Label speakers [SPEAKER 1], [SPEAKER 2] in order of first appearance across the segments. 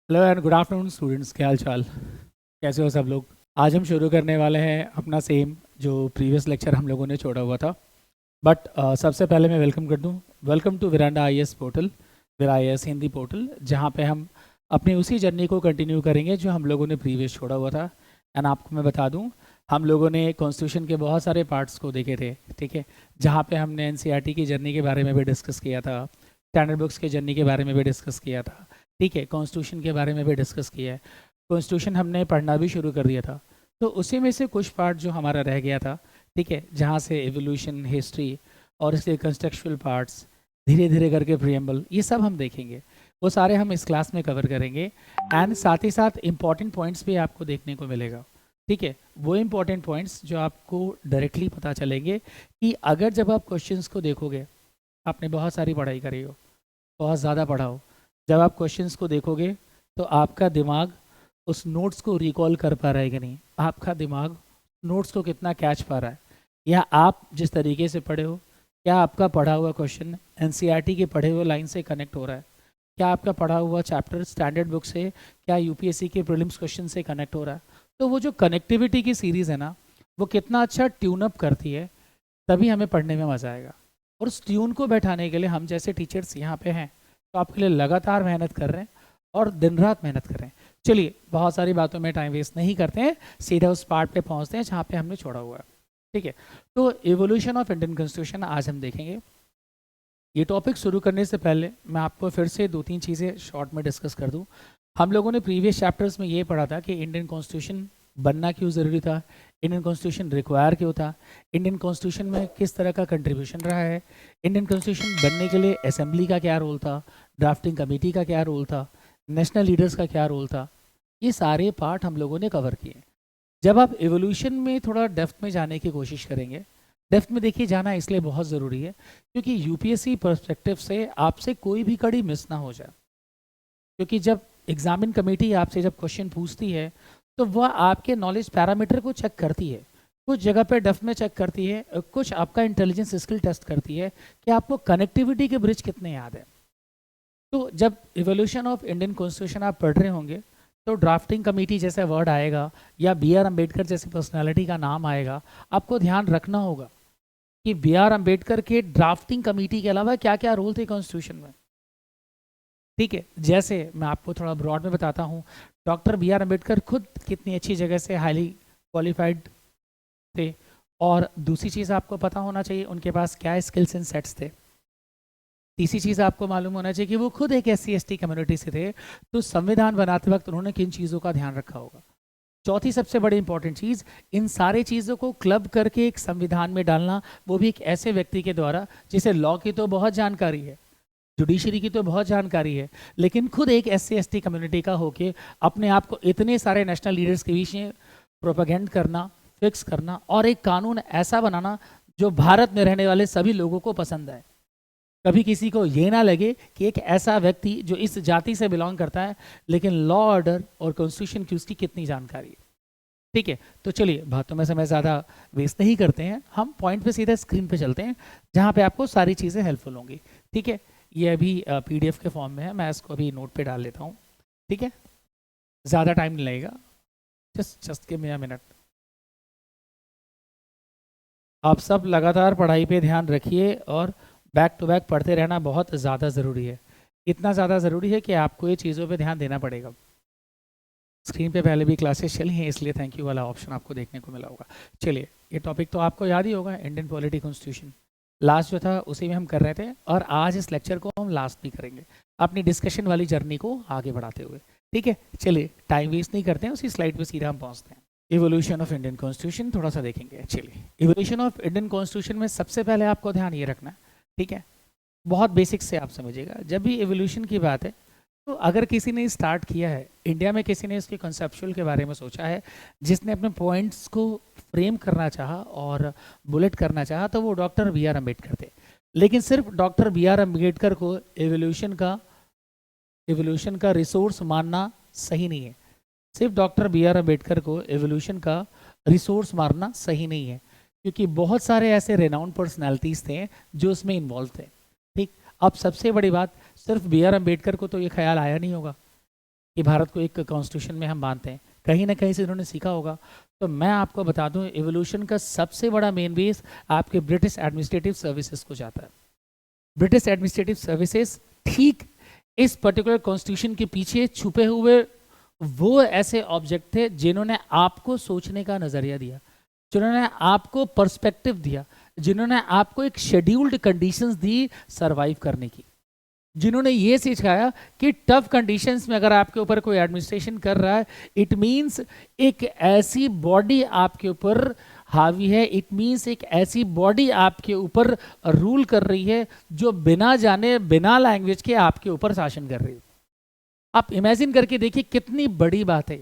[SPEAKER 1] Hello and good afternoon students, क्या हाल चाल, कैसे हो सब लोग। आज हम शुरू करने वाले हैं अपना सेम जो प्रीवियस लेक्चर हम लोगों ने छोड़ा हुआ था। बट सबसे पहले मैं वेलकम कर दूं। Welcome to विरांडा IAS portal, Virat IAS Hindi portal, जहां पे हम अपनी उसी जर्नी को कंटिन्यू करेंगे जो हम लोगों ने प्रीवियस छोड़ा हुआ था। एंड आपको मैं बता दूं, हम लोगों ने कॉन्स्टिट्यूशन के बहुत सारे पार्ट्स को देखे थे, ठीक है, जहाँ पे हमने एनसीईआरटी की जर्नी के बारे में भी डिस्कस किया था, स्टैंडर्ड बुक्स की जर्नी के बारे में भी डिस्कस किया था, ठीक है, कॉन्स्टिट्यूशन के बारे में भी डिस्कस किया है। कॉन्स्टिट्यूशन हमने पढ़ना भी शुरू कर दिया था। तो उसी में से कुछ पार्ट जो हमारा रह गया था, ठीक है, जहाँ से एवोल्यूशन, हिस्ट्री और इसके कंस्ट्रक्चुअल पार्ट्स, धीरे धीरे करके प्रियम्बल, ये सब हम देखेंगे। वो सारे हम इस क्लास में कवर करेंगे। एंड साथ ही साथ इम्पॉर्टेंट पॉइंट्स भी आपको देखने को मिलेगा, ठीक है, वो इम्पॉर्टेंट पॉइंट्स जो आपको डायरेक्टली पता चलेंगे कि अगर जब आप क्वेश्चंस को देखोगे, आपने बहुत सारी पढ़ाई करी हो, बहुत ज़्यादा पढ़ा हो, जब आप क्वेश्चंस को देखोगे तो आपका दिमाग उस नोट्स को रिकॉल कर पा रहा है कि नहीं, आपका दिमाग नोट्स को कितना कैच पा रहा है, या आप जिस तरीके से पढ़े हो, क्या आपका पढ़ा हुआ क्वेश्चन एनसीईआरटी के पढ़े हुए लाइन से कनेक्ट हो रहा है, क्या आपका पढ़ा हुआ चैप्टर स्टैंडर्ड बुक से, क्या यूपीएससी के प्रीलिम्स क्वेश्चन से कनेक्ट हो रहा है। तो वो जो कनेक्टिविटी की सीरीज़ है ना, वो कितना अच्छा ट्यून अप करती है, तभी हमें पढ़ने में मज़ा आएगा। और उस ट्यून को बैठाने के लिए हम जैसे टीचर्स यहाँ पे हैं, तो आपके लिए लगातार मेहनत कर रहे हैं और दिन रात मेहनत कर रहे हैं। चलिए, बहुत सारी बातों में टाइम वेस्ट नहीं करते हैं, सीधा उस पार्ट पे पहुँचते हैं जहाँ पे हमने छोड़ा हुआ है, ठीक है। तो एवोल्यूशन ऑफ इंडियन कॉन्स्टिट्यूशन आज हम देखेंगे। ये टॉपिक शुरू करने से पहले मैं आपको फिर से दो तीन चीज़ें शॉर्ट में डिस्कस कर दूं। हम लोगों ने प्रीवियस चैप्टर्स में ये पढ़ा था कि इंडियन कॉन्स्टिट्यूशन बनना क्यों ज़रूरी था, इंडियन कॉन्स्टिट्यूशन रिक्वायर क्यों था, इंडियन कॉन्स्टिट्यूशन में किस तरह का कंट्रीब्यूशन रहा है, इंडियन कॉन्स्टिट्यूशन बनने के लिए असेंबली का क्या रोल था, ड्राफ्टिंग कमेटी का क्या रोल था, नेशनल लीडर्स का क्या रोल था। ये सारे पार्ट हम लोगों ने कवर किए। जब आप एवोल्यूशन में थोड़ा डेप्थ में जाने की कोशिश करेंगे, डेप्थ में देखिए जाना इसलिए बहुत ज़रूरी है क्योंकि यूपीएससी पर्सपेक्टिव से आपसे कोई भी कड़ी मिस ना हो जाए। क्योंकि जब एग्जामिन कमेटी आपसे जब क्वेश्चन पूछती है तो वह आपके नॉलेज पैरामीटर को चेक करती है, कुछ जगह पे डेप्थ में चेक करती है, कुछ आपका इंटेलिजेंस स्किल टेस्ट करती है कि आपको कनेक्टिविटी के ब्रिज कितने याद है। तो जब इवोल्यूशन ऑफ इंडियन कॉन्स्टिट्यूशन आप पढ़ रहे होंगे तो ड्राफ्टिंग कमेटी जैसा वर्ड आएगा या बी आर अम्बेडकर जैसी पर्सनालिटी का नाम आएगा, आपको ध्यान रखना होगा कि बी आर अम्बेडकर के ड्राफ्टिंग कमेटी के अलावा क्या क्या रोल थे कॉन्स्टिट्यूशन में, ठीक है। जैसे मैं आपको थोड़ा ब्रॉड में बताता हूँ, डॉक्टर बी आर अम्बेडकर खुद कितनी अच्छी जगह से हाईली क्वालिफाइड थे, और दूसरी चीज़ आपको पता होना चाहिए उनके पास क्या स्किल्स एंड सेट्स थे। तीसरी चीज़ आपको मालूम होना चाहिए कि वो खुद एक SC/ST कम्युनिटी से थे, तो संविधान बनाते वक्त उन्होंने किन चीज़ों का ध्यान रखा होगा। चौथी सबसे बड़ी इंपॉर्टेंट चीज़, इन सारे चीज़ों को क्लब करके एक संविधान में डालना, वो भी एक ऐसे व्यक्ति के द्वारा जिसे लॉ की तो बहुत जानकारी है, जुडिशरी की तो बहुत जानकारी है, लेकिन खुद एक SC/ST कम्युनिटी का होके अपने आप को इतने सारे नेशनल लीडर्स के बीच में प्रोपेगेंड करना, फिक्स करना और एक कानून ऐसा बनाना जो भारत में रहने वाले सभी लोगों को पसंद आए। कभी किसी को ये ना लगे कि एक ऐसा व्यक्ति जो इस जाति से बिलोंग करता है लेकिन लॉ ऑर्डर और कॉन्स्टिट्यूशन की उसकी कितनी जानकारी है, ठीक है। तो चलिए, बातों में समय ज़्यादा वेस्ट नहीं करते हैं, हम पॉइंट पे सीधा स्क्रीन पे चलते हैं जहाँ पे आपको सारी चीज़ें हेल्पफुल होंगी, ठीक है। ये अभी PDF के फॉर्म में है, मैं इसको अभी नोट पे डाल लेता हूँ, ठीक है, ज़्यादा टाइम नहीं लगेगा, just give me a minute. आप सब लगातार पढ़ाई पे ध्यान रखिए और बैक टू बैक पढ़ते रहना बहुत ज़्यादा ज़रूरी है। इतना ज़्यादा ज़रूरी है कि आपको ये चीज़ों पे ध्यान देना पड़ेगा। स्क्रीन पे पहले भी क्लासेस चली हैं, इसलिए थैंक यू वाला ऑप्शन आपको देखने को मिला होगा। चलिए, ये टॉपिक तो आपको याद ही होगा, इंडियन पॉलिटी कॉन्स्टिट्यूशन। लास्ट जो था उसी में हम कर रहे थे और आज इस लेक्चर को हम लास्ट भी करेंगे अपनी डिस्कशन वाली जर्नी को आगे बढ़ाते हुए, ठीक है। चलिए, टाइम वेस्ट नहीं करते हैं, उसी स्लाइड पर सीधा हम पहुँचते हैं। इवोल्यूशन ऑफ इंडियन कॉन्स्टिट्यूशन थोड़ा सा देखेंगे। चलिए, इवोल्यूशन ऑफ इंडियन कॉन्स्टिट्यूशन में सबसे पहले आपको ध्यान ये रखना है, ठीक है, बहुत बेसिक से आप समझिएगा। जब भी एवोल्यूशन की बात है तो अगर किसी ने स्टार्ट किया है इंडिया में, किसी ने इसके कॉन्सेप्चुअल के बारे में सोचा है, जिसने अपने पॉइंट्स को फ्रेम करना चाहा और बुलेट करना चाहा, तो वो डॉक्टर बी आर अम्बेडकर थे। लेकिन सिर्फ डॉक्टर बी आर अम्बेडकर को एवोल्यूशन का रिसोर्स मानना सही नहीं है। सिर्फ डॉक्टर बी आर अम्बेडकर को एवोल्यूशन का रिसोर्स मानना सही नहीं है, क्योंकि बहुत सारे ऐसे रेनाउंड पर्सनैलिटीज़ थे जो उसमें इन्वॉल्व थे, ठीक। अब सबसे बड़ी बात, सिर्फ बी आर अम्बेडकर को तो ये ख्याल आया नहीं होगा कि भारत को एक कॉन्स्टिट्यूशन में हम बांधते हैं, कहीं ना कहीं से इन्होंने सीखा होगा। तो मैं आपको बता दूं, एवोल्यूशन का सबसे बड़ा मेन बेस आपके ब्रिटिश एडमिनिस्ट्रेटिव सर्विसेज को जाता है। ब्रिटिश एडमिनिस्ट्रेटिव सर्विसेज ठीक इस पर्टिकुलर कॉन्स्टिट्यूशन के पीछे छुपे हुए वो ऐसे ऑब्जेक्ट थे जिन्होंने आपको सोचने का नजरिया दिया, जिन्होंने आपको पर्सपेक्टिव दिया, जिन्होंने आपको एक शेड्यूल्ड कंडीशंस दी सरवाइव करने की, जिन्होंने ये सिखाया कि टफ कंडीशंस में अगर आपके ऊपर कोई एडमिनिस्ट्रेशन कर रहा है, इट मींस एक ऐसी बॉडी आपके ऊपर हावी है, इट मींस एक ऐसी बॉडी आपके ऊपर रूल कर रही है जो बिना जाने बिना लैंग्वेज के आपके ऊपर शासन कर रही है। आप इमेजिन करके देखिए कितनी बड़ी बात है।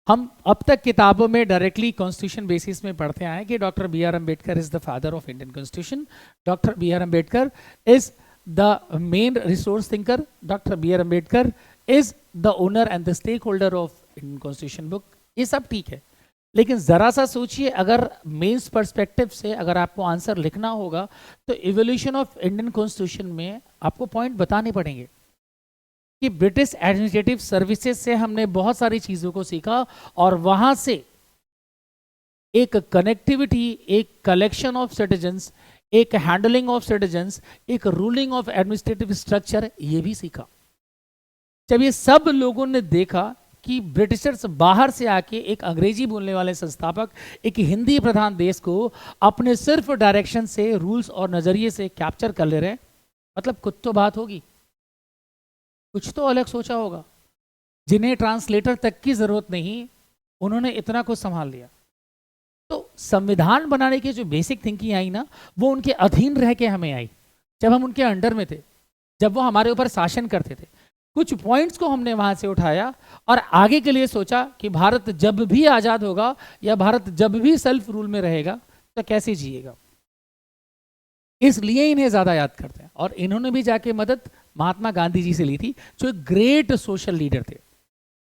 [SPEAKER 1] हम अब तक किताबों में डायरेक्टली कॉन्स्टिट्यूशन बेसिस में पढ़ते आए कि doctor B R Ambedkar is the father of Indian constitution, doctor B R Ambedkar is the main resource thinker, Dr. B.R. Ambedkar is the owner and the stakeholder of Indian Constitution book। ये सब ठीक है, लेकिन जरा सा सोचिए, अगर मेंस पर्सपेक्टिव से अगर आपको आंसर लिखना होगा तो इवोल्यूशन ऑफ इंडियन कॉन्स्टिट्यूशन में आपको पॉइंट बताने पड़ेंगे कि ब्रिटिश एडमिनिस्ट्रेटिव सर्विसेज से हमने बहुत सारी चीजों को सीखा और वहां से एक कनेक्टिविटी, एक कलेक्शन ऑफ सिटीजन्स, एक हैंडलिंग ऑफ सिटीजन्स, एक रूलिंग ऑफ एडमिनिस्ट्रेटिव स्ट्रक्चर, ये भी सीखा। जब ये सब लोगों ने देखा कि ब्रिटिशर्स बाहर से आके एक अंग्रेजी बोलने वाले संस्थापक एक हिंदी प्रधान देश को अपने सिर्फ डायरेक्शन से, रूल्स और नजरिए से कैप्चर कर ले रहे हैं, मतलब कुछ तो बात होगी, कुछ तो अलग सोचा होगा। जिन्हें ट्रांसलेटर तक की जरूरत नहीं, उन्होंने इतना कुछ संभाल लिया। तो संविधान बनाने की जो बेसिक थिंकिंग आई ना, वो उनके अधीन रह के हमें आई, जब हम उनके अंडर में थे, जब वो हमारे ऊपर शासन करते थे। कुछ पॉइंट्स को हमने वहां से उठाया और आगे के लिए सोचा कि भारत जब भी आजाद होगा या भारत जब भी सेल्फ रूल में रहेगा तो कैसे जिएगा। इसलिए इन्हें ज्यादा याद करते हैं। और इन्होंने भी जाके मदद महात्मा गांधी जी से ली थी, जो एक ग्रेट सोशल लीडर थे,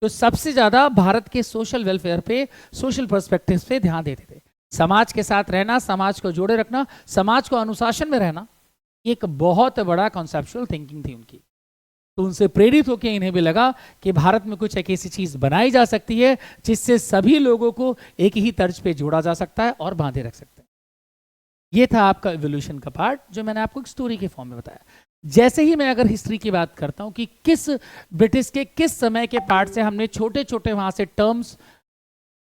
[SPEAKER 1] तो सबसे ज्यादा भारत के सोशल वेलफेयर पे, सोशल पर्सपेक्टिव पे ध्यान देते थे। समाज के साथ रहना, समाज को जोड़े रखना, समाज को अनुशासन में रहना, एक बहुत बड़ा कॉन्सेप्चुअल थिंकिंग थी उनकी। तो उनसे प्रेरित होकर इन्हें भी लगा कि भारत में कुछ एक ऐसी चीज बनाई जा सकती है जिससे सभी लोगों को एक ही तर्ज पे जोड़ा जा सकता है और बांधे रख सकते हैं। ये था आपका इवोल्यूशन का पार्ट, जो मैंने आपको एक स्टोरी के फॉर्म में बताया। जैसे ही मैं अगर हिस्ट्री की बात करता हूं कि किस ब्रिटिश के किस समय के पार्ट से हमने छोटे छोटे वहां से टर्म्स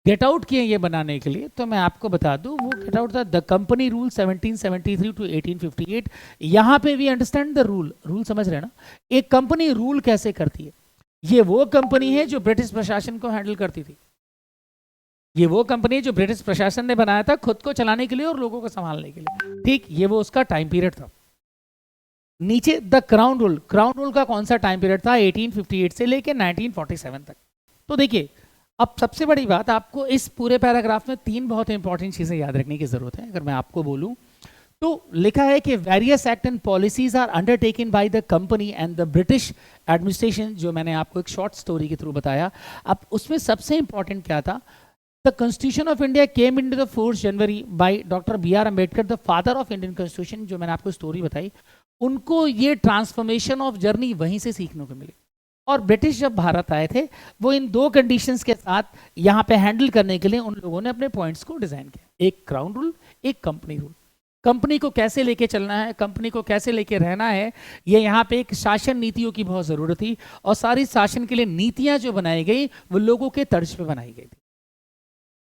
[SPEAKER 1] गेट आउट किए ये बनाने के लिए, तो मैं आपको बता दूं वो गेट आउट था द कंपनी रूल 1773 टू 1858। यहां पे we understand the rule. Rule समझ रहे हैं ना, एक कंपनी रूल कैसे करती है। ये वो कंपनी है जो ब्रिटिश प्रशासन को हैंडल करती थी। ये वो कंपनी जो ब्रिटिश प्रशासन ने बनाया था खुद को चलाने के लिए और लोगों को संभालने के लिए। ठीक, ये वो उसका टाइम पीरियड था। नीचे the crown rule. Crown rule का कौन सा टाइम पीरियड था? 1858 से लेके 1947 तक। तो देखिए, अब सबसे बड़ी बात, आपको इस पूरे पैराग्राफ में तीन बहुत इंपॉर्टेंट चीजें याद रखने की जरूरत है। अगर मैं आपको बोलूं तो लिखा है कि various act and policies are undertaken by the company and the British administration, जो मैंने आपको एक शॉर्ट स्टोरी के थ्रू बताया। अब उसमें सबसे इंपॉर्टेंट क्या था? The constitution of India came into the 4 January by doctor B R Ambedkar, the father of Indian constitution, जो मैंने आपको स्टोरी बताई। उनको ये ट्रांसफॉर्मेशन ऑफ जर्नी वहीं से सीखने को मिली। और ब्रिटिश जब भारत आए थे, वो इन दो कंडीशंस के साथ यहाँ पे हैंडल करने के लिए उन लोगों ने अपने पॉइंट्स को डिजाइन किया, एक क्राउन रूल, एक कंपनी रूल। कंपनी को कैसे लेके चलना है, कंपनी को कैसे लेके रहना है, ये यहाँ पे एक शासन नीतियों की बहुत जरूरत थी। और सारी शासन के लिए नीतियां जो बनाई गई वो लोगों के तर्ज पे बनाई गई थी।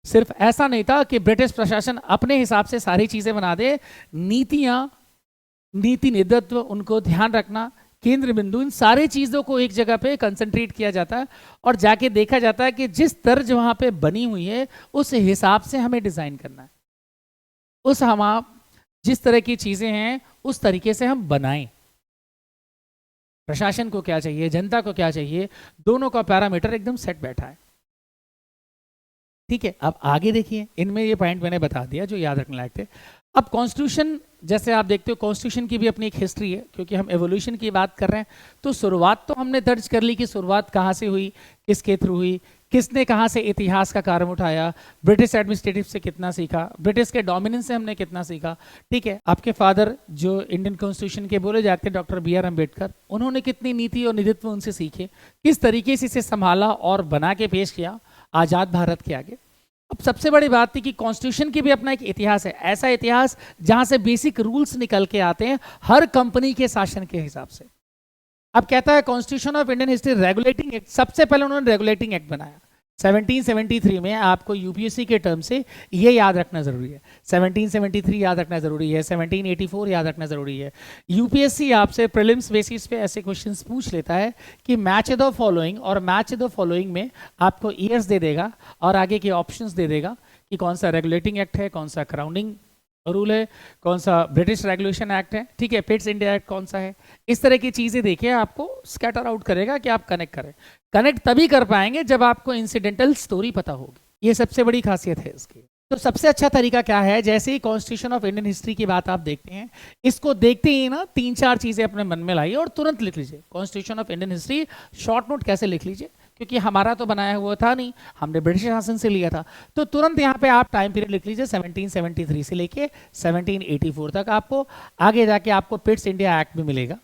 [SPEAKER 1] सिर्फ ऐसा नहीं था कि ब्रिटिश प्रशासन अपने हिसाब से सारी चीजें बना दे। नीतियां, नीति नेतृत्व, उनको ध्यान रखना, केंद्र बिंदु, इन सारी चीजों को एक जगह पे कंसंट्रेट किया जाता है और जाके देखा जाता है कि जिस तर्ज वहां पे बनी हुई है उस हिसाब से हमें डिजाइन करना है। उस हम जिस तरह की चीजें हैं उस तरीके से हम बनाएं। प्रशासन को क्या चाहिए, जनता को क्या चाहिए, दोनों का पैरामीटर एकदम सेट बैठा है। ठीक है, अब आगे देखिए, इनमें ये पॉइंट मैंने बता दिया जो याद रखने लायक थे। अब कॉन्स्टिट्यूशन, जैसे आप देखते हो कॉन्स्टिट्यूशन की भी अपनी एक हिस्ट्री है, क्योंकि हम एवोल्यूशन की बात कर रहे हैं। तो शुरुआत तो हमने दर्ज कर ली कि शुरुआत कहाँ से हुई, किसके थ्रू हुई, किसने कहाँ से इतिहास का कारम उठाया, ब्रिटिश एडमिनिस्ट्रेटिव से कितना सीखा, ब्रिटिश के डोमिनेंस से हमने कितना सीखा। ठीक है, आपके फादर जो इंडियन कॉन्स्टिट्यूशन के बोले जाते हैं डॉक्टर बी आर अम्बेडकर, उन्होंने कितनी नीति और नीतित्व उनसे सीखे, किस तरीके से इसे संभाला और बना के पेश किया आज़ाद भारत के आगे। अब सबसे बड़ी बात थी कि कॉन्स्टिट्यूशन की भी अपना एक इतिहास है, ऐसा इतिहास जहां से बेसिक रूल्स निकल के आते हैं हर कंपनी के शासन के हिसाब से। अब कहता है constitution of Indian history regulating act, सबसे पहले उन्होंने रेगुलेटिंग एक्ट बनाया 1773 में। आपको यूपीएससी के टर्म से ये याद रखना जरूरी है, 1773 याद रखना जरूरी है, 1784 याद रखना जरूरी है। यूपीएससी आपसे प्रीलिम्स बेसिस पे ऐसे क्वेश्चंस पूछ लेता है कि मैच द फॉलोइंग, और मैच द फॉलोइंग में आपको ईयर्स दे देगा और आगे के ऑप्शंस दे देगा कि कौन सा रेगुलेटिंग एक्ट है, कौन सा क्राउनिंग रूल है, कौन सा ब्रिटिश रेगुलेशन एक्ट है, ठीक है, पिट्स इंडिया एक्ट कौन सा है। इस तरह की चीजें देखिए आपको स्कैटर आउट करेगा कि आप कनेक्ट करें। कनेक्ट तभी कर पाएंगे जब आपको इंसिडेंटल स्टोरी पता होगी, ये सबसे बड़ी खासियत है इसकी। तो सबसे अच्छा तरीका क्या है, जैसे ही कॉन्स्टिट्यूशन ऑफ इंडियन हिस्ट्री की बात आप देखते हैं, इसको देखते ही ना 3-4 चीजें अपने मन में लाइए और तुरंत लिख लीजिए। Constitution of Indian history short note कैसे लिख लीजिए, क्योंकि हमारा तो बनाया हुआ था नहीं, हमने ब्रिटिश शासन से लिया था। तो तुरंत यहाँ पे आप टाइम पीरियड लिख लीजिए 1773 से लेके 1784 तक। आपको आगे जाके आपको पिट्स इंडिया एक्ट भी मिलेगा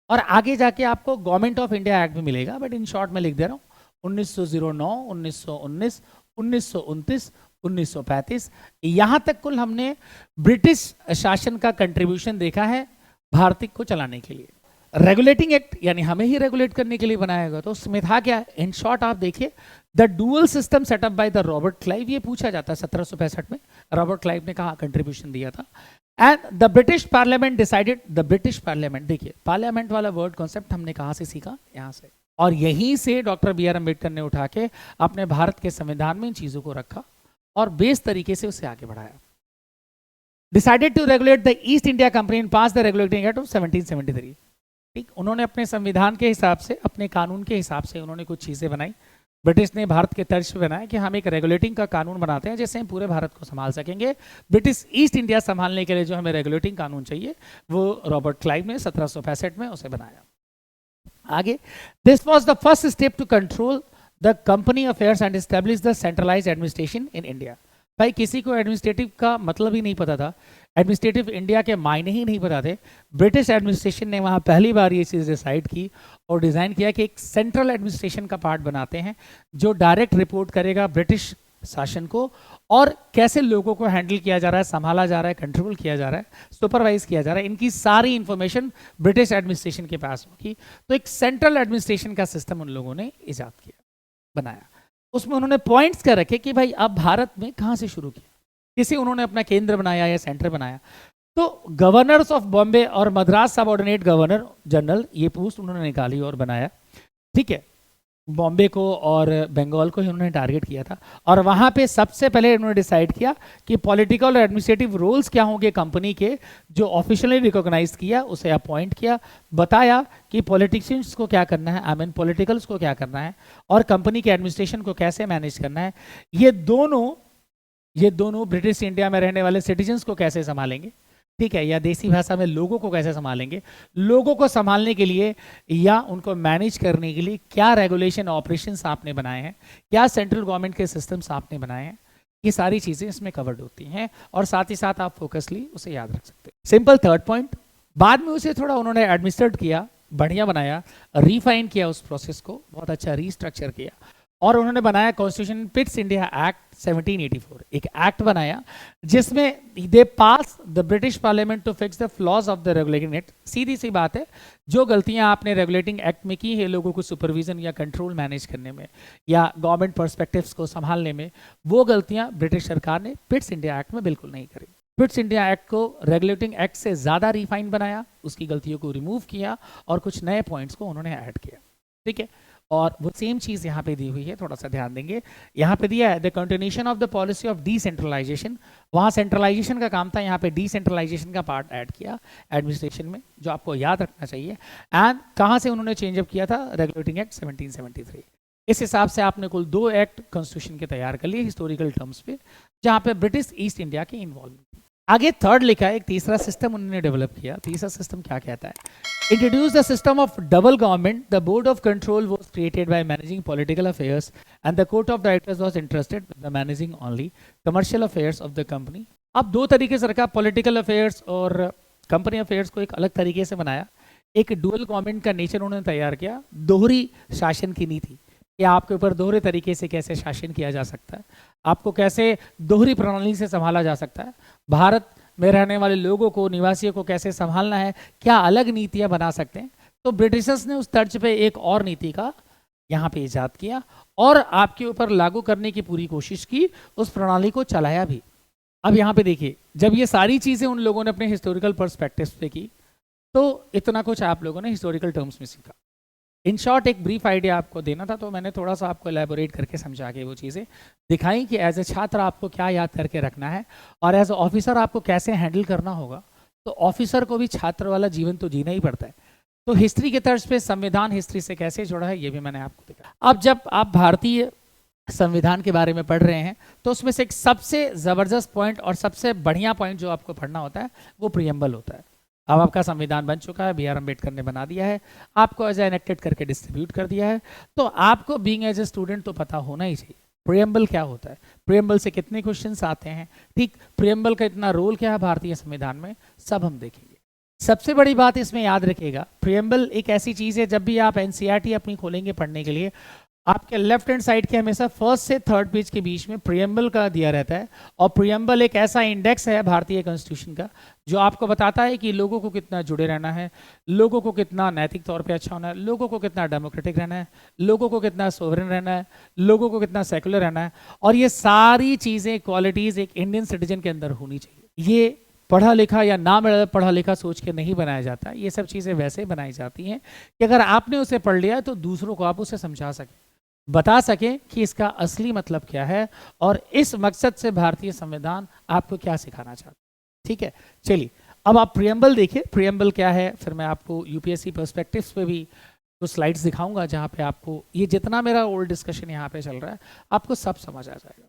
[SPEAKER 1] और आगे जाके आपको गवर्नमेंट ऑफ इंडिया एक्ट भी मिलेगा, बट इन शॉर्ट में लिख दे रहा हूँ 1909, 1919, 1929, 1935, यहाँ तक कुल हमने ब्रिटिश शासन का कंट्रीब्यूशन देखा है भारत को चलाने के लिए। रेगुलेटिंग एक्ट यानी हमें ही रेगुलेट करने के लिए बनाया गया, तो उसमें था क्या, इन शॉर्ट आप देखिए, the dual system setup by the Robert Clive, ये पूछा जाता है 1765 में, रॉबर्ट क्लाइव ने कहा कंट्रीब्यूशन दिया था। And the British parliament decided, the British parliament, देखिए पार्लियामेंट वाला वर्ड कॉन्सेप्ट हमने कहाँ से सीखा, यहाँ से, और यहीं से डॉक्टर बी आर अम्बेडकर ने उठा के अपने भारत के संविधान में इन चीजों को रखा और बेस तरीके से उसे आगे बढ़ाया। Decided to regulate the East India company and pass the regulating act of 1773। ठीक, उन्होंने अपने संविधान के हिसाब से, अपने कानून के हिसाब से उन्होंने कुछ चीजें बनाई। ब्रिटिश ने भारत के तर्ज पे बनाया कि हम एक रेगुलेटिंग का कानून बनाते हैं जिससे हम पूरे भारत को संभाल सकेंगे। ब्रिटिश ईस्ट इंडिया संभालने के लिए जो हमें रेगुलेटिंग कानून चाहिए वो रॉबर्ट क्लाइव ने 1765 में उसे बनाया। आगे, this was the first step to control the company affairs and establish the centralised administration in India. भाई किसी को एडमिनिस्ट्रेटिव का मतलब ही नहीं पता था, एडमिनिस्ट्रेटिव इंडिया के मायने ही नहीं पता थे। ब्रिटिश एडमिनिस्ट्रेशन ने वहाँ पहली बार ये चीज़ डिसाइड की और डिज़ाइन किया कि एक सेंट्रल एडमिनिस्ट्रेशन का पार्ट बनाते हैं जो डायरेक्ट रिपोर्ट करेगा ब्रिटिश शासन को, और कैसे लोगों को हैंडल किया जा रहा है, संभाला जा रहा है, कंट्रोल किया जा रहा है, सुपरवाइज किया जा रहा है, इनकी सारी इंफॉर्मेशन ब्रिटिश एडमिनिस्ट्रेशन के पास होगी। तो एक सेंट्रल एडमिनिस्ट्रेशन का सिस्टम उन लोगों ने ईजाद किया, बनाया। उसमें उन्होंने पॉइंट्स कर रखे कि भाई अब भारत में कहाँ से शुरू किया, किसी उन्होंने अपना केंद्र बनाया या सेंटर बनाया। तो गवर्नर्स ऑफ बॉम्बे और मद्रास सबऑर्डिनेट गवर्नर जनरल, ये पोस्ट उन्होंने निकाली और बनाया। ठीक है, बॉम्बे को और बंगाल को ही उन्होंने टारगेट किया था, और वहाँ पे सबसे पहले उन्होंने डिसाइड किया कि पॉलिटिकल और एडमिनिस्ट्रेटिव रोल्स क्या होंगे कंपनी के, जो ऑफिशियली रिकॉग्नाइज किया, उसे अपॉइंट किया, बताया कि पॉलिटिशियंस को क्या करना है, आई मीन पॉलिटिकल्स को क्या करना है, और कंपनी के एडमिनिस्ट्रेशन को कैसे मैनेज करना है। ये दोनों ब्रिटिश इंडिया में रहने वाले सिटीजन्स को कैसे संभालेंगे, ठीक है, या देसी भाषा में लोगों को कैसे संभालेंगे, लोगों को संभालने के लिए या उनको मैनेज करने के लिए क्या रेगुलेशन ऑपरेशंस आपने बनाए हैं, क्या सेंट्रल गवर्नमेंट के सिस्टम्स आपने बनाए हैं, ये सारी चीजें इसमें कवर्ड होती हैं, और साथ ही साथ आप फोकसली उसे याद रख सकते हैं। Simple third point. बाद में उसे थोड़ा उन्होंने एडमिनिस्ट्रेट किया, बढ़िया बनाया, रिफाइन किया उस प्रोसेस को, बहुत अच्छा रीस्ट्रक्चर किया, और उन्होंने बनाया कॉन्स्टिट्यूशन पिट्स इंडिया एक्ट 1784, एक एक्ट बनाया जिसमें they pass the British parliament to fix the flaws of the regulating act. सीधी सी बात है, जो गलतियां आपने रेगुलेटिंग एक्ट में की है लोगों को सुपरविजन या कंट्रोल मैनेज करने में या गवर्नमेंट पर्सपेक्टिव्स को संभालने में, वो गलतियां ब्रिटिश सरकार ने पिट्स इंडिया एक्ट में बिल्कुल नहीं करी। पिट्स इंडिया एक्ट को रेगुलेटिंग एक्ट से ज़्यादा रिफाइन बनाया, उसकी गलतियों को रिमूव किया और कुछ नए पॉइंट्स को उन्होंने ऐड किया। ठीक है, और वो सेम चीज़ यहाँ पे दी हुई है, थोड़ा सा ध्यान देंगे। यहाँ पे दिया है the continuation of the policy of decentralisation, वहाँ सेंट्रलाइजेशन का काम था, यहाँ पे डिसेंट्रलाइजेशन का पार्ट ऐड किया एडमिनिस्ट्रेशन में, जो आपको याद रखना चाहिए। एंड कहाँ से उन्होंने चेंजअप किया था, रेगुलेटिंग एक्ट 1773। इस हिसाब से आपने कुल 2 एक्ट कॉन्स्टिट्यूशन के तैयार कर लिए हिस्टोरिकल टर्म्स पे, जहाँ पे ब्रिटिश ईस्ट इंडिया की इन्वॉल्वमेंट थी। आगे थर्ड लिखा है, एक तीसरा सिस्टम उन्होंने डेवलप किया। तीसरा सिस्टम क्या कहता है? Introduce the system of double government, the board of control was created by managing political affairs and the court of directors was interested with the managing only commercial affairs of the company. अब दो तरीके से रखा, political affairs और company affairs को एक अलग तरीके से बनाया। एक डुअल गवर्नमेंट का नेचर उन्होंने तैयार किया, दोहरी शासन की नीति कि आपके ऊपर दोहरे तरीके से कैसे शासन किया जा सकता है, आपको कैसे दोहरी प्रणाली से संभाला जा सकता है, भारत में रहने वाले लोगों को, निवासियों को कैसे संभालना है, क्या अलग नीतियां बना सकते हैं। तो ब्रिटिशर्स ने उस तर्ज पे एक और नीति का यहाँ पे इजाद किया और आपके ऊपर लागू करने की पूरी कोशिश की, उस प्रणाली को चलाया भी। अब यहाँ पे देखिए, जब ये सारी चीज़ें उन लोगों ने अपने हिस्टोरिकल पर्सपेक्टिव पे की, तो इतना कुछ आप लोगों ने हिस्टोरिकल टर्म्स में सीखा। इन शॉर्ट एक ब्रीफ आइडिया आपको देना था, तो मैंने थोड़ा सा आपको एलैबोरेट करके समझा के वो चीज़ें दिखाई कि एज ए छात्र आपको क्या याद करके रखना है और एज ए ऑफिसर आपको कैसे हैंडल करना होगा। तो ऑफिसर को भी छात्र वाला जीवन तो जीना ही पड़ता है। तो हिस्ट्री के तर्ज पे संविधान हिस्ट्री से कैसे जुड़ा है, ये भी मैंने आपको दिखाया। अब जब आप भारतीय संविधान के बारे में पढ़ रहे हैं, तो उसमें से एक सबसे ज़बरदस्त पॉइंट और सबसे बढ़िया पॉइंट जो आपको पढ़ना होता है वो प्रीएम्बल होता है। अब आपका संविधान बन चुका है, B.R. अम्बेडकर ने बना दिया है, आपको एज एनेक्टेड करके डिस्ट्रीब्यूट कर दिया है, तो आपको बीइंग एज ए स्टूडेंट तो पता होना ही चाहिए प्रीएम्बल क्या होता है, प्रीएम्बल से कितने क्वेश्चंस आते हैं, ठीक, प्रीएम्बल का इतना रोल क्या है भारतीय संविधान में, सब हम देखेंगे। सबसे बड़ी बात इसमें याद रखिएगा, प्रीएम्बल एक ऐसी चीज़ है, जब भी आप एनसीईआरटी अपनी खोलेंगे पढ़ने के लिए, आपके लेफ्ट हैंड साइड के हमेशा फर्स्ट से थर्ड पेज के बीच में प्रीएम्बल का दिया रहता है। और प्रीएम्बल एक ऐसा इंडेक्स है भारतीय कॉन्स्टिट्यूशन का जो आपको बताता है कि लोगों को कितना जुड़े रहना है, लोगों को कितना नैतिक तौर पे अच्छा होना है, लोगों को कितना डेमोक्रेटिक रहना है, लोगों को कितना सोवरेन रहना है, लोगों को कितना सेकुलर रहना है। और ये सारी चीज़ें, क्वालिटीज़ एक इंडियन सिटीजन के अंदर होनी चाहिए। ये पढ़ा लिखा या ना पढ़ा लिखा सोच के नहीं बनाया जाता, ये सब चीज़ें वैसे बनाई जाती हैं कि अगर आपने उसे पढ़ लिया तो दूसरों को आप उसे समझा सकें, बता सकें कि इसका असली मतलब क्या है और इस मकसद से भारतीय संविधान आपको क्या सिखाना चाहता है। ठीक है, चलिए अब आप प्रीएम्बल देखिए, प्रीएम्बल क्या है, फिर मैं आपको यूपीएससी पर्सपेक्टिव्स पे भी कुछ स्लाइड्स दिखाऊंगा जहाँ पे आपको ये जितना मेरा ओल्ड डिस्कशन यहाँ पे चल रहा है आपको सब समझ आ जाएगा।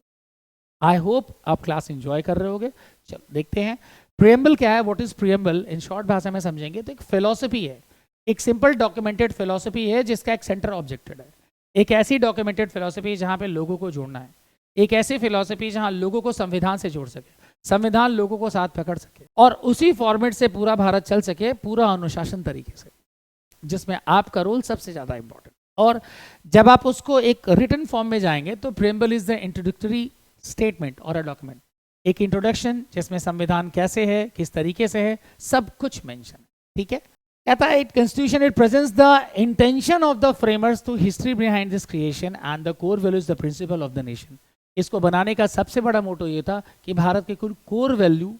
[SPEAKER 1] आई होप आप क्लास एंजॉय कर रहे होगे। चलो देखते हैं प्रीएम्बल क्या है, what is preamble. In short भाषा में समझेंगे तो एक फिलॉसफी है, एक सिंपल डॉक्यूमेंटेड फिलॉसफी है जिसका एक सेंटर ऑब्जेक्टेड है। एक ऐसी डॉक्यूमेंटेड फिलॉसफी जहाँ पे लोगों को जोड़ना है, एक ऐसी फिलॉसफी जहाँ लोगों को संविधान से जोड़ सके, संविधान लोगों को साथ पकड़ सके और उसी फॉर्मेट से पूरा भारत चल सके, पूरा अनुशासन तरीके से, जिसमें आपका रोल सबसे ज़्यादा इंपॉर्टेंट। और जब आप उसको एक रिटन फॉर्म में जाएंगे तो preamble is the introductory statement और अ डॉक्यूमेंट, एक इंट्रोडक्शन जिसमें संविधान कैसे है, किस तरीके से है, सब कुछ मेंशन है। ठीक है, कहता है it constitution it presents the intention of the framers to history behind this creation and the core values the principle of the nation. इसको बनाने का सबसे बड़ा मोटो ये था कि भारत के कुल कोर वैल्यू,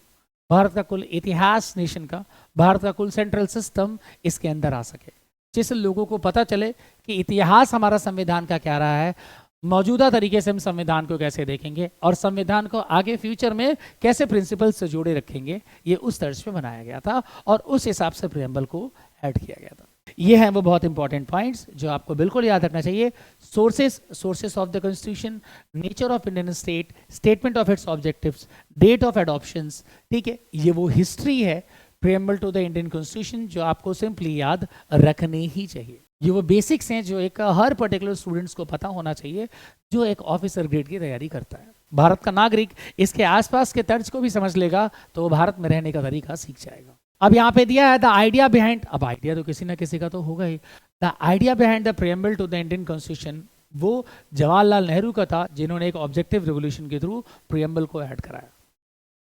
[SPEAKER 1] भारत का कुल इतिहास नेशन का, भारत का कुल सेंट्रल सिस्टम इसके अंदर आ सके, जिससे लोगों को पता चले कि इतिहास हमारा संविधान का क्या रहा है, मौजूदा तरीके से हम संविधान को कैसे देखेंगे और संविधान को आगे फ्यूचर में कैसे प्रिंसिपल से जोड़े रखेंगे। ये उस तर्ज पे बनाया गया था और उस हिसाब से प्रीएम्बल को ऐड किया गया था। ये हैं वो बहुत इंपॉर्टेंट पॉइंट्स जो आपको बिल्कुल याद रखना चाहिए। Sources of the constitution, nature of Indian state, statement of its objectives, date of adoptions. ठीक है, ये वो हिस्ट्री है preamble to the Indian constitution जो आपको सिंपली याद रखने ही चाहिए। ये वो बेसिक्स हैं जो एक हर पर्टिकुलर स्टूडेंट्स को पता होना चाहिए जो एक ऑफिसर ग्रेड की तैयारी करता है। भारत का नागरिक इसके आसपास के तर्ज को भी समझ लेगा तो वो भारत में रहने का तरीका सीख जाएगा। अब यहाँ पे दिया है द आइडिया बिहाइंड, अब आइडिया तो किसी ना किसी का तो होगा ही। The idea behind the preamble to the Indian constitution वो जवाहरलाल नेहरू का था, जिन्होंने एक ऑब्जेक्टिव रेवोल्यूशन के थ्रू प्रीएम्बल को ऐड कराया।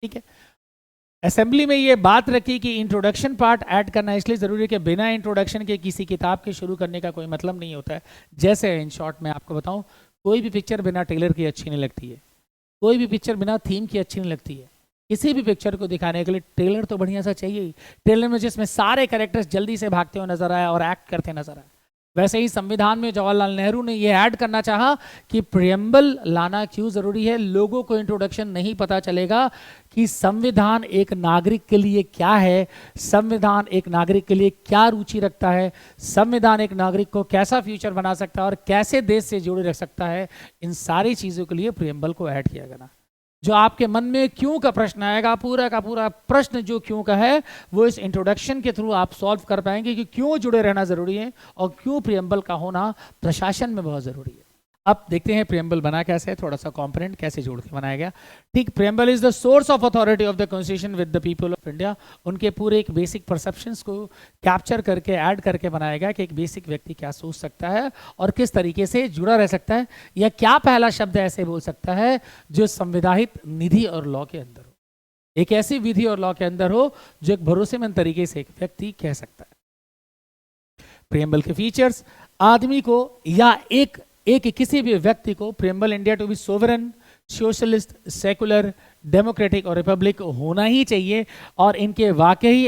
[SPEAKER 1] ठीक है, असेंबली में ये बात रखी कि इंट्रोडक्शन पार्ट ऐड करना इसलिए जरूरी है कि बिना इंट्रोडक्शन के किसी किताब के शुरू करने का कोई मतलब नहीं होता है। जैसे इन शॉर्ट में आपको बताऊं, कोई भी पिक्चर बिना ट्रेलर की अच्छी नहीं लगती है, कोई भी पिक्चर बिना थीम की अच्छी नहीं लगती है। किसी भी पिक्चर को दिखाने के लिए ट्रेलर तो बढ़िया सा चाहिए ही, ट्रेलर में जिसमें सारे कैरेक्टर्स जल्दी से भागते हुए नजर आए और एक्ट करते नजर आए। वैसे ही संविधान में जवाहरलाल नेहरू ने यह ऐड करना चाहा कि प्रीएम्बल लाना क्यों जरूरी है। लोगों को इंट्रोडक्शन नहीं पता चलेगा कि संविधान एक नागरिक के लिए क्या है, संविधान एक नागरिक के लिए क्या रुचि रखता है, संविधान एक नागरिक को कैसा फ्यूचर बना सकता है और कैसे देश से जोड़े रख सकता है। इन सारी चीज़ों के लिए प्रीएम्बल को ऐड किया गया। जो आपके मन में क्यों का प्रश्न आएगा, पूरा का पूरा प्रश्न जो क्यों का है वो इस इंट्रोडक्शन के थ्रू आप सॉल्व कर पाएंगे कि क्यों जुड़े रहना जरूरी है और क्यों प्रियम्बल का होना प्रशासन में बहुत जरूरी है। अब देखते हैं प्रियम्बल बना कैसे है, थोड़ा सा कंपोनेंट कैसे जोड़ के बनाया गया। ठीक, preamble is the source of authority of the constitution with the people of India. उनके पूरे एक बेसिक परसेप्शंस को कैप्चर करके ऐड करके बनाया गया कि एक बेसिक व्यक्ति क्या सोच सकता है और किस तरीके से जुड़ा रह सकता है, या क्या पहला शब्द ऐसे बोल सकता है जो संविधानित निधि और लॉ के अंदर हो, एक ऐसी विधि और लॉ के अंदर हो जो एक भरोसेमंद तरीके से एक व्यक्ति कह सकता है। प्रियम्बल के फीचर्स, आदमी को या एक किसी भी व्यक्ति को preamble India to be sovereign, socialist, secular, democratic और रिपब्लिक होना ही चाहिए, और इनके वाकई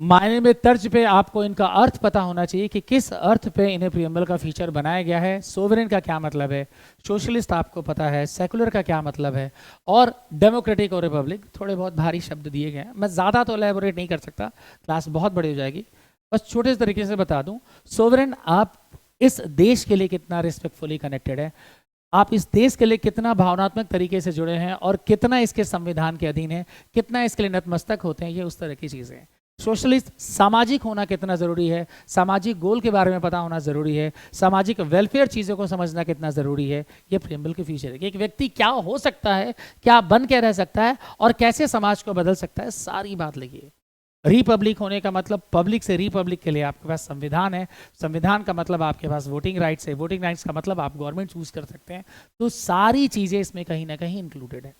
[SPEAKER 1] मायने में तर्ज पे आपको इनका अर्थ पता होना चाहिए कि किस अर्थ पे इन्हें प्रियम्बल का फीचर बनाया गया है। सोवरेन का क्या मतलब है, सोशलिस्ट आपको पता है, सेकुलर का क्या मतलब है, और डेमोक्रेटिक और रिपब्लिक थोड़े बहुत भारी शब्द दिए गए हैं। मैं ज़्यादा तो एलैबोरेट नहीं कर सकता, क्लास बहुत बड़ी हो जाएगी, बस छोटे तरीके से बता दूं। सोवरेन, आप इस देश के लिए कितना रिस्पेक्टफुली कनेक्टेड है, आप इस देश के लिए कितना भावनात्मक तरीके से जुड़े हैं और कितना इसके संविधान के अधीन है, कितना इसके लिए नतमस्तक होते हैं, ये उस तरह की चीज़ें हैं। सोशलिस्ट, सामाजिक होना कितना ज़रूरी है, सामाजिक गोल के बारे में पता होना ज़रूरी है, सामाजिक वेलफेयर चीज़ों को समझना कितना ज़रूरी है, ये प्रियम्बल के फीचर है कि एक व्यक्ति क्या हो सकता है, क्या बन के रह सकता है और कैसे समाज को बदल सकता है, सारी बात लगी है। रिपब्लिक होने का मतलब पब्लिक से रिपब्लिक के लिए आपके पास संविधान है, संविधान का मतलब आपके पास वोटिंग राइट्स है, वोटिंग राइट्स का मतलब आप गवर्नमेंट चूज कर सकते हैं। तो सारी चीजें इसमें कहीं ना कहीं इंक्लूडेड है।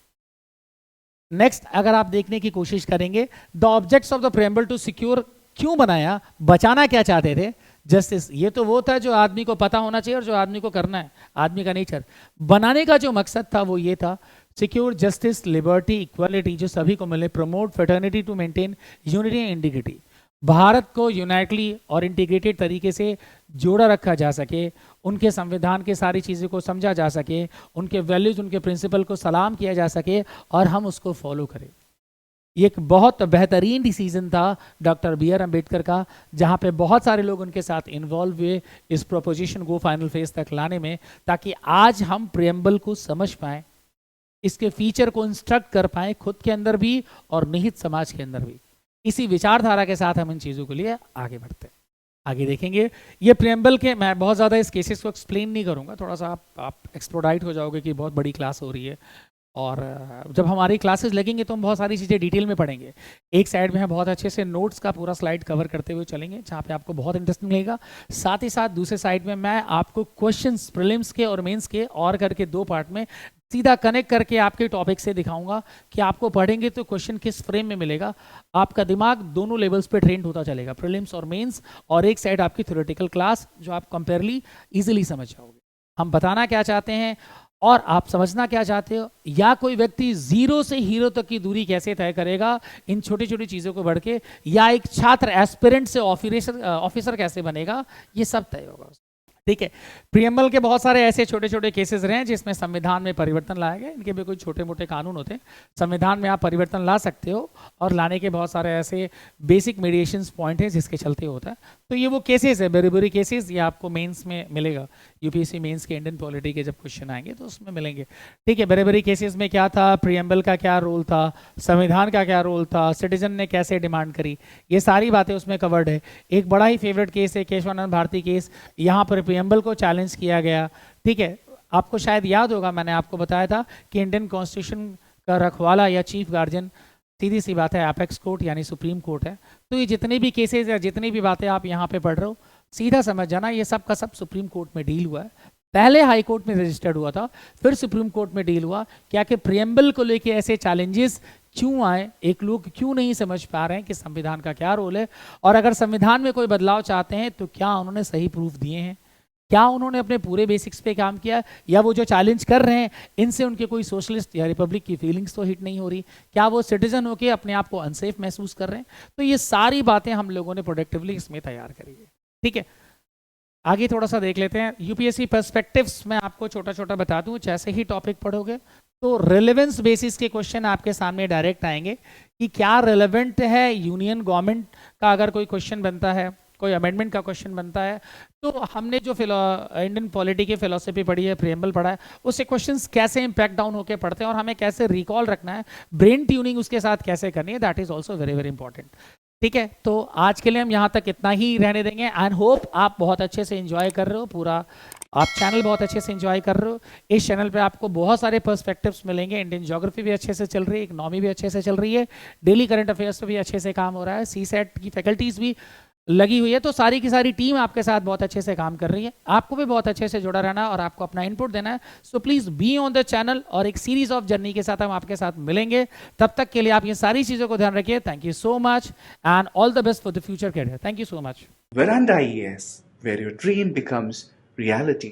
[SPEAKER 1] नेक्स्ट, अगर आप देखने की कोशिश करेंगे, the objects of the preamble to secure, क्यों बनाया, बचाना क्या चाहते थे, जस्टिस। ये तो वो था जो आदमी को पता होना चाहिए और जो आदमी को करना है, आदमी का नेचर। बनाने का जो मकसद था वो ये था, सिक्योर जस्टिस, लिबर्टी, इक्वालिटी जो सभी को मिले, promote fraternity to maintain unity and integrity, Bharat को यूनाइटली और इंटीग्रेटेड तरीके से जोड़ा रखा जा सके, उनके संविधान के सारी चीज़ों को समझा जा सके, उनके वैल्यूज, उनके प्रिंसिपल को सलाम किया जा सके और हम उसको फॉलो करें। ये एक बहुत बेहतरीन डिसीजन था डॉक्टर बी आर अम्बेडकर का, जहाँ पे बहुत सारे लोग उनके साथ इन्वॉल्व हुए इस प्रोपोजिशन को फाइनल फेज तक लाने में, ताकि आज हम प्रियम्बल को समझ पाएँ, इसके फीचर को इंस्ट्रक्ट कर पाए खुद के अंदर भी और निहित समाज के अंदर भी। इसी विचारधारा के साथ हम इन चीज़ों के लिए आगे बढ़ते हैं। आगे देखेंगे ये प्रियम्बल के, मैं बहुत ज़्यादा इस केसेस को एक्सप्लेन नहीं करूँगा, थोड़ा सा आप एक्सप्लोराइट हो जाओगे कि बहुत बड़ी क्लास हो रही है, और जब हमारी क्लासेस लगेंगे तो हम बहुत सारी चीज़ें डिटेल में पढ़ेंगे। एक साइड में हम बहुत अच्छे से नोट्स का पूरा स्लाइड कवर करते हुए चलेंगे, जहाँ पे आपको बहुत इंटरेस्टिंग लगेगा। साथ ही साथ दूसरे साइड में मैं आपको क्वेश्चंस प्रीलिम्स के और मेंस के और करके दो पार्ट में सीधा कनेक्ट करके आपके टॉपिक से दिखाऊंगा कि आपको पढ़ेंगे तो क्वेश्चन किस फ्रेम में मिलेगा। आपका दिमाग दोनों लेवल्स पे ट्रेंड होता चलेगा, प्रीलिम्स और मेंस, और एक साइड आपकी थ्योरेटिकल क्लास जो आप कंपेयरली इजीली समझ जाओगे। हम बताना क्या चाहते हैं और आप समझना क्या चाहते हो, या कोई व्यक्ति जीरो से हीरो तक की दूरी कैसे तय करेगा इन छोटी छोटी चीज़ों को बढ़ के, या एक छात्र एस्पिरेंट से ऑफिसर कैसे बनेगा, ये सब तय होगा। ठीक है, प्रियम्बल के बहुत सारे ऐसे छोटे छोटे केसेस रहे हैं जिसमें संविधान में परिवर्तन लाया गया। इनके भी कोई छोटे मोटे कानून होते हैं, संविधान में आप परिवर्तन ला सकते हो, और लाने के बहुत सारे ऐसे बेसिक मीडिएशंस पॉइंट हैं जिसके चलते होता है। तो ये वो केसेस है, बेरी केसेस, ये आपको मेंस में मिलेगा, यूपीएससी मेंस के इंडियन पॉलिटी के जब क्वेश्चन आएंगे तो उसमें मिलेंगे। ठीक है, बेरी केसेस में क्या था, प्रियम्बल का क्या रोल था, संविधान का क्या रोल था, सिटीजन ने कैसे डिमांड करी, ये सारी बातें उसमें कवर्ड है। एक बड़ा ही फेवरेट केस है केशवानंद भारती केस, यहाँ पर प्रियम्बल को चैलेंज किया गया। ठीक है, आपको शायद याद होगा मैंने आपको बताया था कि इंडियन कॉन्स्टिट्यूशन का रखवाला या चीफ गार्जियन सीधी सी बात है एपेक्स कोर्ट यानी सुप्रीम कोर्ट है। तो ये जितने भी केसेस या जितनी भी बातें आप यहाँ पे पढ़ रहे हो, सीधा समझ जाना ये सब का सब सुप्रीम कोर्ट में डील हुआ है। पहले हाई कोर्ट में रजिस्टर्ड हुआ था, फिर सुप्रीम कोर्ट में डील हुआ। क्या कि प्रियम्बल को लेके ऐसे चैलेंजेस क्यों आए, एक लोग क्यों नहीं समझ पा रहे हैं कि संविधान का क्या रोल है, और अगर संविधान में कोई बदलाव चाहते हैं तो क्या उन्होंने सही प्रूफ दिए हैं, क्या उन्होंने अपने पूरे बेसिक्स पे काम किया, या वो जो चैलेंज कर रहे हैं इनसे उनके कोई सोशलिस्ट या रिपब्लिक की फीलिंग्स तो हिट नहीं हो रही, क्या वो सिटीजन होके अपने आप को अनसेफ महसूस कर रहे हैं। तो ये सारी बातें हम लोगों ने प्रोडक्टिवली इसमें तैयार करी है। ठीक है, आगे थोड़ा सा देख लेते हैं। यूपीएससी पर्सपेक्टिव्स में आपको छोटा छोटा बता दूं, जैसे ही टॉपिक पढ़ोगे तो रेलेवेंस बेसिस के क्वेश्चन आपके सामने डायरेक्ट आएंगे कि क्या रेलेवेंट है यूनियन गवर्नमेंट का अगर कोई क्वेश्चन बनता है, कोई अमेंडमेंट का क्वेश्चन बनता है, तो हमने जो इंडियन पॉलिटी की फिलोसफी पढ़ी है, प्रियम्बल पढ़ा है, उससे क्वेश्चंस कैसे इम्पैक्ट डाउन होकर पढ़ते हैं और हमें कैसे रिकॉल रखना है, ब्रेन ट्यूनिंग उसके साथ कैसे करनी है, that is also very very important. ठीक है, तो आज के लिए हम यहाँ तक इतना ही रहने देंगे एंड होप आप बहुत अच्छे से एंजॉय कर रहे हो, पूरा आप चैनल बहुत अच्छे से एंजॉय कर रहे हो। इस चैनल पे आपको बहुत सारे पर्सपेक्टिव्स मिलेंगे, इंडियन ज्योग्राफी भी अच्छे से चल रही है, इकोनॉमी भी अच्छे से चल रही है, डेली करंट अफेयर्स पे भी अच्छे से काम हो रहा है, सीसेट की फैकल्टीज भी लगी हुई है, तो सारी की सारी टीम आपके साथ बहुत अच्छे से काम कर रही है। आपको भी बहुत अच्छे से जुड़ा रहना है और आपको अपना इनपुट देना है। So please be on the channel और एक सीरीज ऑफ जर्नी के साथ हम आपके साथ मिलेंगे। तब तक के लिए आप ये सारी चीजों को ध्यान रखिए। Thank you so much and all the best for the future career. Thank you so much.
[SPEAKER 2] Veranda IAS, where your dream becomes reality.